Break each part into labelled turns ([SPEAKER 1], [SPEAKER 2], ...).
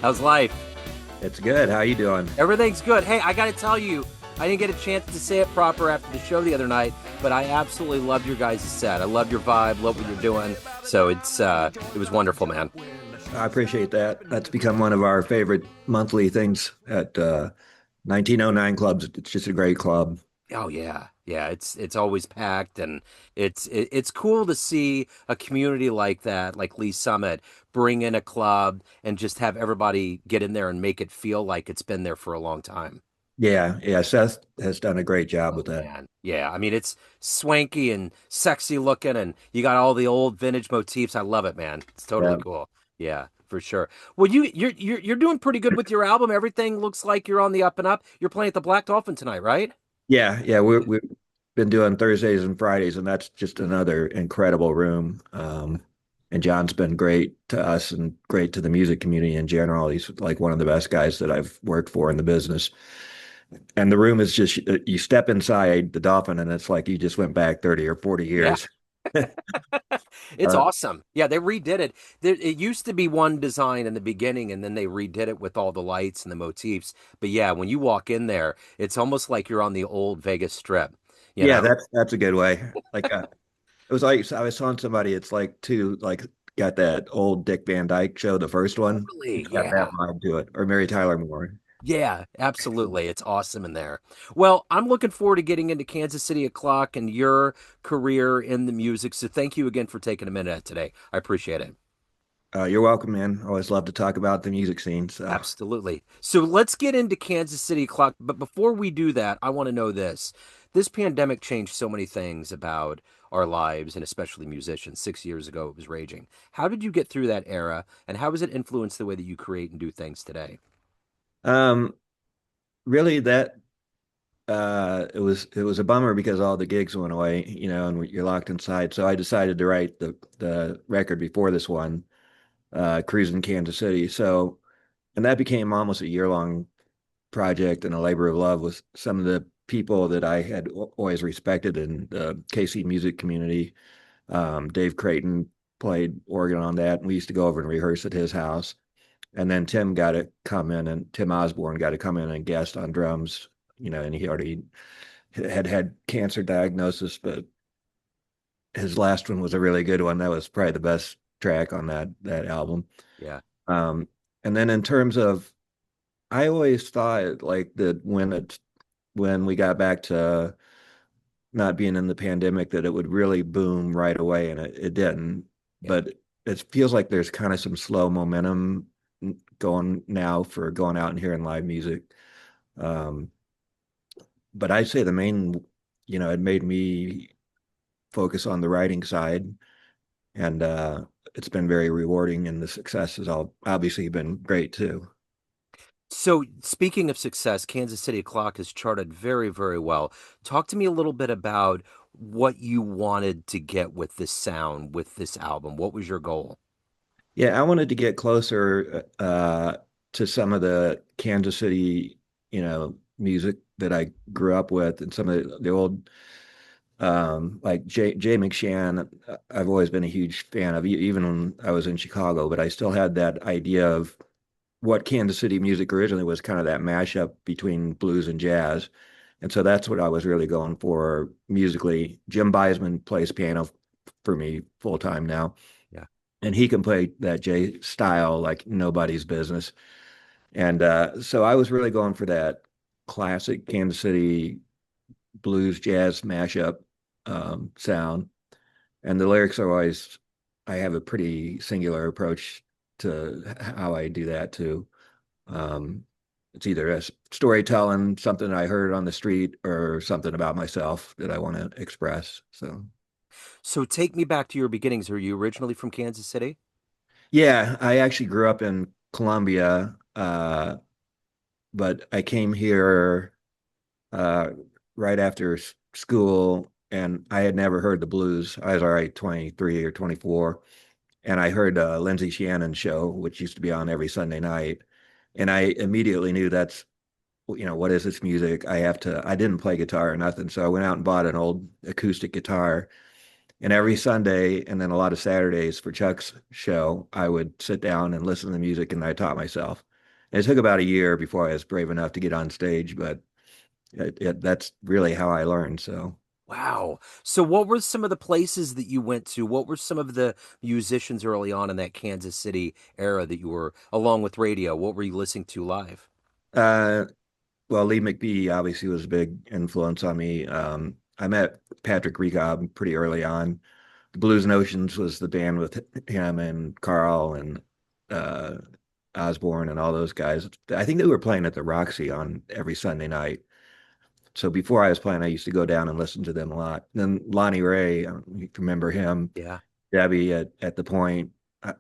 [SPEAKER 1] How's life?
[SPEAKER 2] It's good. How you doing?
[SPEAKER 1] Everything's good. Hey, I got to tell you, I didn't get a chance to say it proper after the show the other night, but I absolutely loved your guys' set. I love your vibe, love what you're doing. So it was wonderful, man.
[SPEAKER 2] I appreciate that. That's become one of our favorite monthly things at 1909 clubs. It's just a great club.
[SPEAKER 1] Oh yeah, yeah. It's always packed, and it's cool to see a community like that, like Lee Summit, bring in a club and just have everybody get in there and make it feel like it's been there for a long time.
[SPEAKER 2] Yeah, yeah. Seth has done a great job
[SPEAKER 1] Oh
[SPEAKER 2] with that.
[SPEAKER 1] man. Yeah, I mean it's swanky and sexy looking and you got all the old vintage motifs. I love it, man. It's totally
[SPEAKER 2] Yeah,
[SPEAKER 1] cool. Yeah, for sure. Well, you're doing pretty good with your album. Everything looks like you're on the up and up. You're playing at the Black Dolphin tonight, right?
[SPEAKER 2] yeah, yeah. We've been doing Thursdays and Fridays, and that's just another incredible room. And John's been great to us and great to the music community in general. He's like one of the best guys that I've worked for in the business. And the room is just you step inside the Dolphin, and it's like you just went back 30 or 40
[SPEAKER 1] Yeah.
[SPEAKER 2] years.
[SPEAKER 1] It's
[SPEAKER 2] Uh,
[SPEAKER 1] awesome. Yeah, they redid it. It used to be one design in the beginning, and then they redid it with all the lights and the motifs. But yeah, when you walk in there, it's almost like you're on the old Vegas Strip, you
[SPEAKER 2] yeah,
[SPEAKER 1] know?
[SPEAKER 2] that's a good way. Like it was like I was telling somebody it's like got that old Dick Van Dyke show, the first one.
[SPEAKER 1] Totally.
[SPEAKER 2] It's got that
[SPEAKER 1] Yeah.
[SPEAKER 2] vibe to it, or Mary Tyler Moore.
[SPEAKER 1] Yeah, absolutely. It's awesome in there. Well, I'm looking forward to getting into Kansas City O'Clock and your career in the music. So thank you again for taking a minute today. I appreciate it.
[SPEAKER 2] You're welcome, man. Always love to talk about the music scene. So,
[SPEAKER 1] Absolutely. So let's get into Kansas City O'Clock. But before we do that, I want to know this. This pandemic changed so many things about our lives and especially musicians. 6 years ago, it was raging. How did you get through that era and how has it influenced the way that you create and do things today?
[SPEAKER 2] um, really, that it was a bummer because all the gigs went away, and you're locked inside. So I decided to write the record before this one, Cruising Kansas City. So, and that became almost a year-long project and a labor of love with some of the people that I had always respected in the KC music community. Dave Creighton played organ on that, and we used to go over and rehearse at his house. And then Tim Osborne got to come in and guest on drums, and he already had cancer diagnosis, but his last one was a really good one. That was probably the best track on that album.
[SPEAKER 1] Yeah.
[SPEAKER 2] Um, and then in terms of, I always thought like that when we got back to not being in the pandemic that it would really boom right away, and it didn't.
[SPEAKER 1] Yeah.
[SPEAKER 2] But it feels like there's kind of some slow momentum going now for going out and hearing live music. Um, but I'd say the main, it made me focus on the writing side, and it's been very rewarding, and the success has all obviously been great too.
[SPEAKER 1] So, speaking of success, Kansas City Clock has charted very, very well. Talk to me a little bit about what you wanted to get with this sound, with this album. What was your goal?
[SPEAKER 2] Yeah, I wanted to get closer to some of the Kansas City, music that I grew up with, and some of the old, like Jay McShann. I've always been a huge fan of, even when I was in Chicago. But I still had that idea of what Kansas City music originally was, kind of that mashup between blues and jazz. And so that's what I was really going for musically. Jim Beisman plays piano for me full time now,
[SPEAKER 1] Yeah.
[SPEAKER 2] and he can play that Jay style like nobody's business. And so I was really going for that classic Kansas City blues jazz mashup sound. And the lyrics are always, I have a pretty singular approach to how I do that too. Um, it's either a storytelling, something I heard on the street, or something about myself that I want to express. So,
[SPEAKER 1] So, take me back to your beginnings. Are you originally from Kansas City?
[SPEAKER 2] yeah, I actually grew up in Columbia, but I came here uh, right after school, and I had never heard the blues. I was already 23 or 24, and I heard Lindsay Shannon's show, which used to be on every Sunday night, and I immediately knew that's, what is this music? I didn't play guitar or nothing, so I went out and bought an old acoustic guitar, and every Sunday and then a lot of Saturdays for Chuck's show, I would sit down and listen to the music, and I taught myself. And it took about a year before I was brave enough to get on stage, but that's really how I learned. So
[SPEAKER 1] Wow. So what were some of the places that you went to? What were some of the musicians early on in that Kansas City era that you were, along with radio, what were you listening to live?
[SPEAKER 2] uh well, Lee McBee obviously was a big influence on me. I met Patrick Rickob pretty early on. The Blues Notions was the band with him and Carl and uh, Osborne and all those guys. I think they were playing at the Roxy on every Sunday night. So before I was playing, I used to go down and listen to them a lot. Then Lonnie Ray, you remember him,
[SPEAKER 1] Yeah.
[SPEAKER 2] Debbie at the Point. I,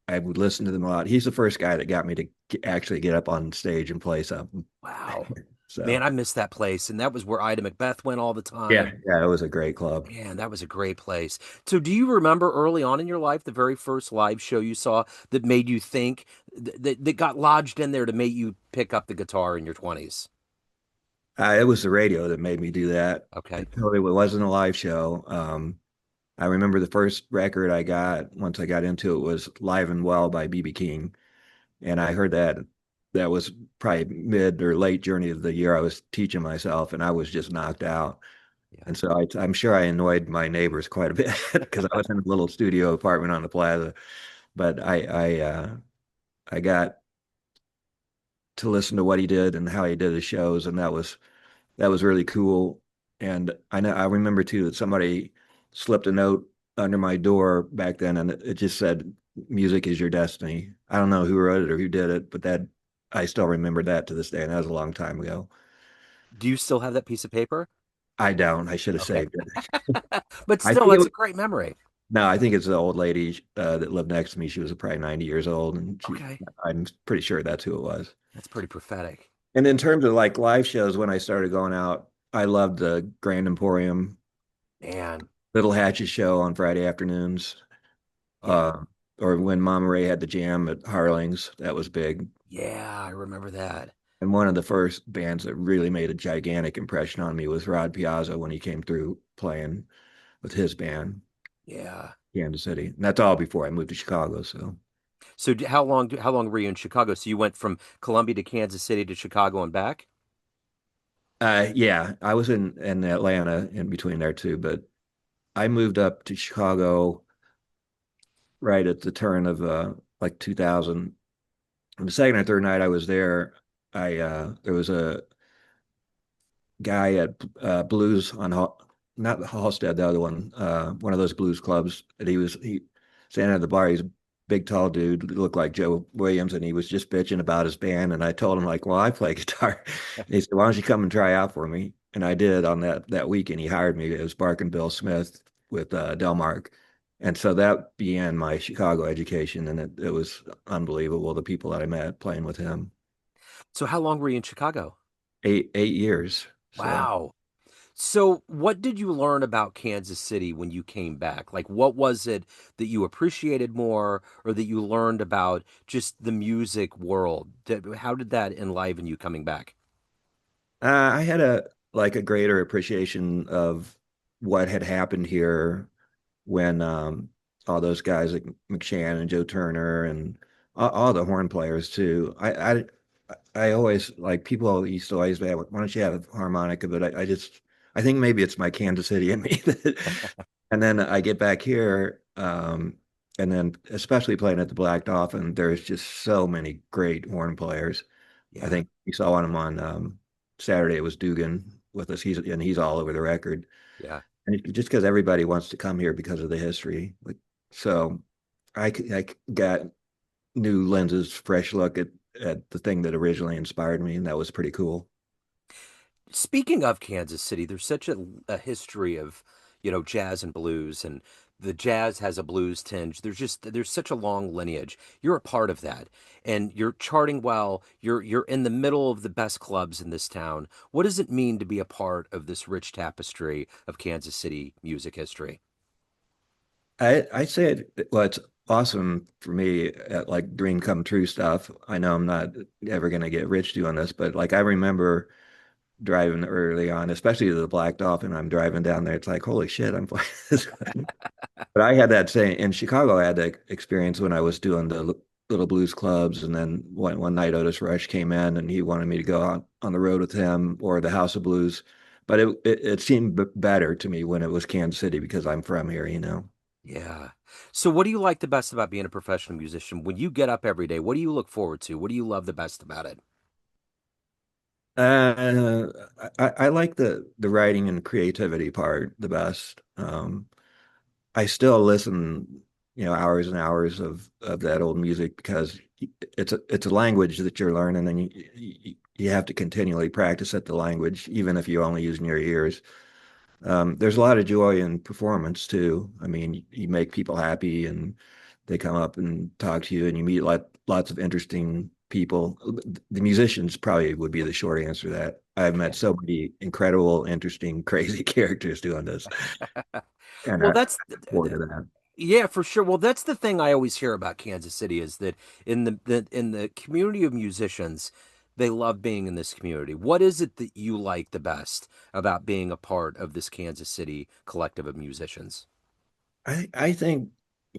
[SPEAKER 2] I would listen to them a lot. He's the first guy that got me to actually get up on stage and play something.
[SPEAKER 1] Wow. Man,
[SPEAKER 2] So
[SPEAKER 1] I miss that place. And that was where Ida Macbeth went all the
[SPEAKER 2] yeah,
[SPEAKER 1] time.
[SPEAKER 2] yeah, it was a great club.
[SPEAKER 1] Man, that was a great place. So, do you remember early on in your life the very first live show you saw that made you think that got lodged in there to make you pick up the guitar in your 20s?
[SPEAKER 2] It was the radio that made me do that.
[SPEAKER 1] Okay.
[SPEAKER 2] It totally wasn't a live show. I remember the first record I got once I got into it was Live and Well by BB King. And I heard that was probably mid or late journey of the year I was teaching myself, and I was just knocked out.
[SPEAKER 1] Yeah.
[SPEAKER 2] And so I'm sure I annoyed my neighbors quite a bit because I was in a little studio apartment on the plaza. But I got to listen to what he did and how he did his shows, and that was really cool. And I remember too that somebody slipped a note under my door back then, and it just said, "Music is your destiny." I don't know who wrote it or who did it, but that I still remember that to this day, and that was a long time ago.
[SPEAKER 1] Do you still have that piece of paper?
[SPEAKER 2] I don't. I should have
[SPEAKER 1] Okay.
[SPEAKER 2] saved it.
[SPEAKER 1] But
[SPEAKER 2] I
[SPEAKER 1] still,
[SPEAKER 2] think it
[SPEAKER 1] that's
[SPEAKER 2] was,
[SPEAKER 1] a great memory.
[SPEAKER 2] no, I think it's the old lady that lived next to me. She was probably 90 years old, and
[SPEAKER 1] Okay.
[SPEAKER 2] I'm pretty sure that's who it was.
[SPEAKER 1] That's pretty prophetic.
[SPEAKER 2] And in terms of like live shows, when I started going out, I loved the Grand Emporium,
[SPEAKER 1] Man.
[SPEAKER 2] Little Hatch's show on Friday afternoons.
[SPEAKER 1] Yeah.
[SPEAKER 2] Uh, or when Mama Ray had the jam at Harling's, that was big.
[SPEAKER 1] Yeah, I remember that.
[SPEAKER 2] And one of the first bands that really made a gigantic impression on me was Rod Piazza when he came through playing with his band,
[SPEAKER 1] Yeah.
[SPEAKER 2] Kansas City. And that's all before I moved to Chicago. So,
[SPEAKER 1] So how long were you in Chicago? So you went from Columbia to Kansas City to Chicago and back?
[SPEAKER 2] yeah, I was in Atlanta in between there too, but I moved up to Chicago right at the turn of like 2000. And the second or third night I was there, I there was a guy at Blues on not Halstead, the other one of those blues clubs. And he standing at the bar. He's a big, tall dude, looked like Joe Williams, and he was just bitching about his band. And I told him like, well, I play guitar. And he said, why don't you come and try out for me? And I did on that weekend. He hired me. It was Bark and Bill Smith with Delmark. And so that began my Chicago education, and it was unbelievable. The people that I met playing with him,
[SPEAKER 1] So how long were you in Chicago?
[SPEAKER 2] 8 years. So
[SPEAKER 1] Wow. So what did you learn about Kansas City when you came back? Like what was it that you appreciated more or that you learned about just the music world? How did that enliven you coming back?
[SPEAKER 2] I had a greater appreciation of what had happened here when all those guys like McShann and Joe Turner and all the horn players too. I always like people used to always say, why don't you have a harmonica? But I think maybe it's my Kansas City in me. And then I get back here, and then especially playing at the Black Dolphin, there's just so many great horn players. I
[SPEAKER 1] Yeah.
[SPEAKER 2] think we saw one of them on Saturday. It was Dugan with us. He's all over the record.
[SPEAKER 1] Yeah.
[SPEAKER 2] And just because everybody wants to come here because of the history, like so, I got new lenses, fresh look at the thing that originally inspired me, and that was pretty cool.
[SPEAKER 1] Speaking of Kansas City, there's such a history of, jazz and blues, and the jazz has a blues tinge. There's such a long lineage. You're a part of that, and you're charting well. You're in the middle of the best clubs in this town. What does it mean to be a part of this rich tapestry of Kansas City music history?
[SPEAKER 2] I say well, it's awesome for me at like dream come true stuff. I know I'm not ever gonna get rich doing this, but like I remember driving early on, especially to the Black Dolphin. I'm driving down there. It's like, holy shit, I'm playing this. But I had that same in Chicago. I had that experience when I was doing the little blues clubs. And then one night Otis Rush came in and he wanted me to go out on the road with him or the House of Blues. But it seemed better to me when it was Kansas City because I'm from here, you know.
[SPEAKER 1] Yeah. So what do you like the best about being a professional musician? When you get up every day, what do you look forward to? What do you love the best about it?
[SPEAKER 2] Uh, I like the writing and creativity part the best. I still listen, hours and hours of that old music because it's a language that you're learning, and you have to continually practice at the language, even if you're only using your ears. There's a lot of joy in performance too. I mean, you make people happy, and they come up and talk to you, and you meet lots of interesting people. The musicians probably would be the short answer to that. I've met so many incredible, interesting, crazy characters doing this, and
[SPEAKER 1] Well,
[SPEAKER 2] I
[SPEAKER 1] that's
[SPEAKER 2] look forward to that.
[SPEAKER 1] yeah, for sure. Well, that's the thing I always hear about Kansas City is that in the community of musicians, they love being in this community. What is it that you like the best about being a part of this Kansas City collective of musicians?
[SPEAKER 2] I think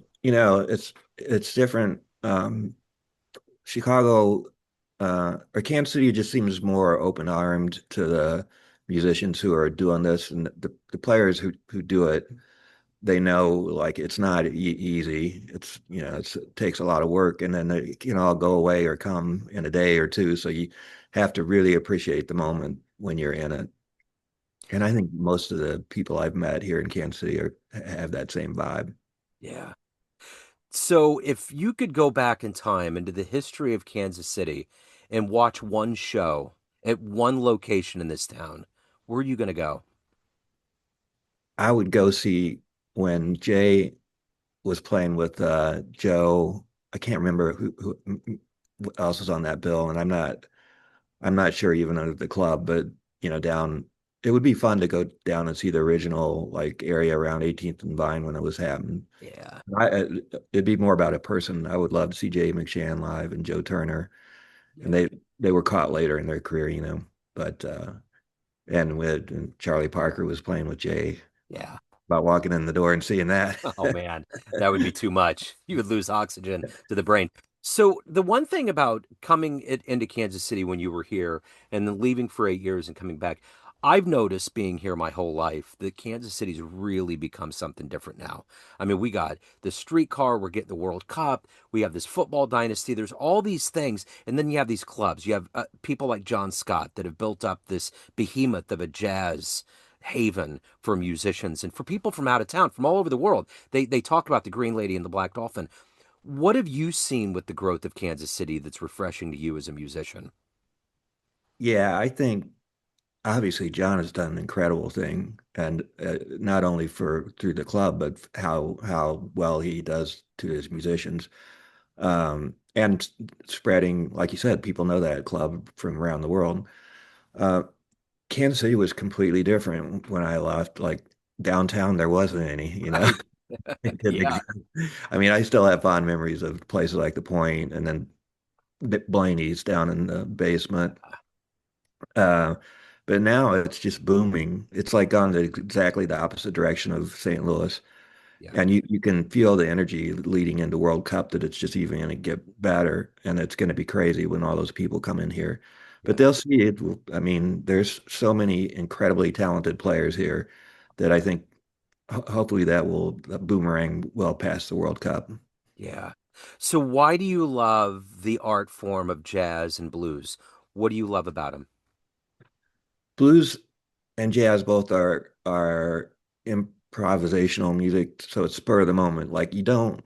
[SPEAKER 2] it's different. Chicago or Kansas City just seems more open armed to the musicians who are doing this, and the players who do it. They know like it's not easy. It takes a lot of work, and then it can all go away or come in a day or two. So you have to really appreciate the moment when you're in it. And I think most of the people I've met here in Kansas City have that same vibe.
[SPEAKER 1] Yeah. So if you could go back in time into the history of Kansas City and watch one show at one location in this town, where are you going to go?
[SPEAKER 2] I would go see when Jay was playing with Joe. I can't remember who else was on that bill, and I'm not sure even under the club, but down. It would be fun to go down and see the original like area around 18th and Vine when it was happening.
[SPEAKER 1] Yeah.
[SPEAKER 2] It'd be more about a person. I would love to see Jay McShann live and Joe Turner, and
[SPEAKER 1] Yeah.
[SPEAKER 2] they were caught later in their career, But and Charlie Parker was playing with Jay
[SPEAKER 1] Yeah.
[SPEAKER 2] about walking in the door and seeing that.
[SPEAKER 1] Oh man, that would be too much. You would lose oxygen to the brain. So the one thing about into Kansas City when you were here and then leaving for 8 years and coming back, I've noticed being here my whole life that Kansas City's really become something different now. I mean, we got the streetcar, we're getting the World Cup, we have this football dynasty. There's all these things, and then you have these clubs. You have people like John Scott that have built up this behemoth of a jazz haven for musicians and for people from out of town, from all over the world. They talk about the Green Lady and the Black Dolphin. What have you seen with the growth of Kansas City that's refreshing to you as a musician?
[SPEAKER 2] Yeah, I think obviously John has done an incredible thing, and not only for through the club, but how well he does to his musicians, and spreading, like you said, people know that club from around the world. Uh, Kansas City was completely different when I left. Like downtown, there wasn't any,
[SPEAKER 1] Right.
[SPEAKER 2] it didn't
[SPEAKER 1] Yeah.
[SPEAKER 2] exist. I mean, I still have fond memories of places like the Point, and then Blaney's down in the basement. Uh, but now it's just booming. It's like gone the exactly the opposite direction of St. Louis.
[SPEAKER 1] Yeah.
[SPEAKER 2] And you can feel the energy leading into World Cup that it's just even going to get better. And it's going to be crazy when all those people come in here. But
[SPEAKER 1] Yeah.
[SPEAKER 2] they'll see it. I mean, there's so many incredibly talented players here that I think hopefully that will boomerang well past the World Cup.
[SPEAKER 1] Yeah. So why do you love the art form of jazz and blues? What do you love about them?
[SPEAKER 2] Blues and jazz both are improvisational music, so it's spur of the moment. Like you don't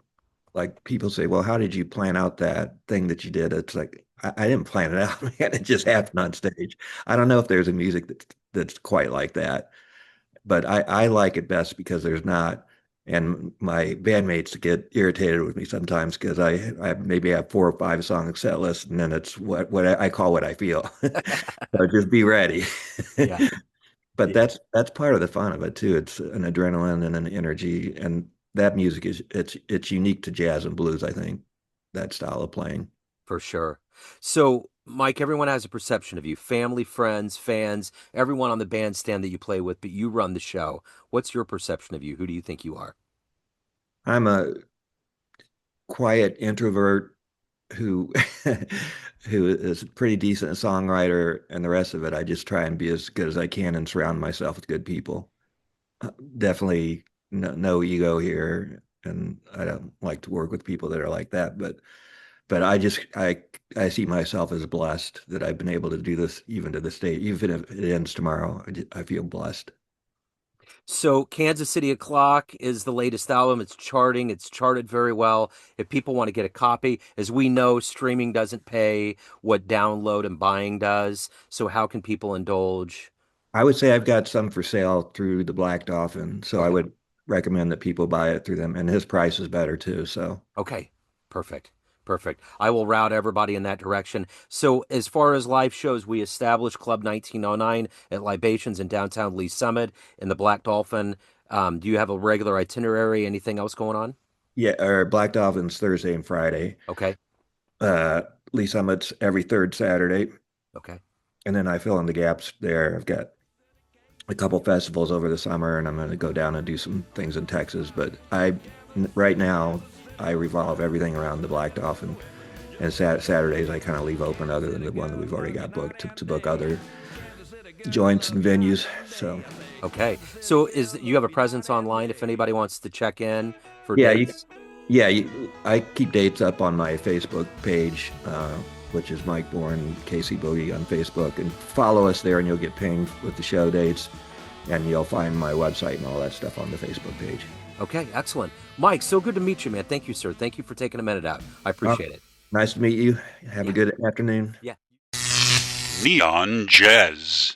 [SPEAKER 2] like people say, well, how did you plan out that thing that you did? It's like I didn't plan it out, man. It just happened on stage. I don't know if there's a music that's quite like that, but I like it best because there's not. And my bandmates get irritated with me sometimes because I maybe have 4 or 5 song set list, and then it's what I call what I feel. So just be ready.
[SPEAKER 1] Yeah.
[SPEAKER 2] But
[SPEAKER 1] Yeah.
[SPEAKER 2] that's part of the fun of it too. It's an adrenaline and an energy, and that music it's unique to jazz and blues, I think, that style of playing.
[SPEAKER 1] For sure. So, Mike, everyone has a perception of you, family, friends, fans, everyone on the bandstand that you play with, but you run the show. What's your perception of you? Who do you think you are?
[SPEAKER 2] I'm a quiet introvert, who who is a pretty decent songwriter, and the rest of it, I just try and be as good as I can and surround myself with good people. Definitely no ego here, and I don't like to work with people that are like that. But I see myself as blessed that I've been able to do this even to this day. Even if it ends tomorrow, I feel blessed.
[SPEAKER 1] So Kansas City O'Clock is the latest album. It's charting. It's charted very well. If people want to get a copy, as we know, streaming doesn't pay what download and buying does. So how can people indulge?
[SPEAKER 2] I would say I've got some for sale through the Black Dolphin, so I
[SPEAKER 1] Okay.
[SPEAKER 2] would recommend that people buy it through them. And his price is better too. So
[SPEAKER 1] Okay. Perfect. Perfect. I will route everybody in that direction. So, as far as live shows, we established Club 1909 at Libations in downtown Lee Summit in the Black Dolphin. Do you have a regular itinerary? Anything else going on?
[SPEAKER 2] yeah, or Black Dolphin's Thursday and Friday.
[SPEAKER 1] Okay.
[SPEAKER 2] Uh, Lee Summit's every third Saturday,
[SPEAKER 1] Okay.
[SPEAKER 2] and then I fill in the gaps there. I've got a couple festivals over the summer, and I'm going to go down and do some things in Texas. But right now, I revolve everything around the Black Dolphin, and Saturdays I kind of leave open, other than the one that we've already got booked to book other joints and venues. So
[SPEAKER 1] Okay. So is you have a presence online if anybody wants to check in for
[SPEAKER 2] yeah,
[SPEAKER 1] dates?
[SPEAKER 2] I keep dates up on my Facebook page, which is Mike Bourne, Casey Boogie on Facebook, and follow us there, and you'll get pinged with the show dates, and you'll find my website and all that stuff on the Facebook page.
[SPEAKER 1] Okay, excellent. Mike, so good to meet you, man. Thank you, sir. Thank you for taking a minute out. I
[SPEAKER 2] Well,
[SPEAKER 1] appreciate it.
[SPEAKER 2] nice to meet you. Have a
[SPEAKER 1] Yeah.
[SPEAKER 2] good afternoon.
[SPEAKER 1] Yeah.
[SPEAKER 3] Neon Jazz.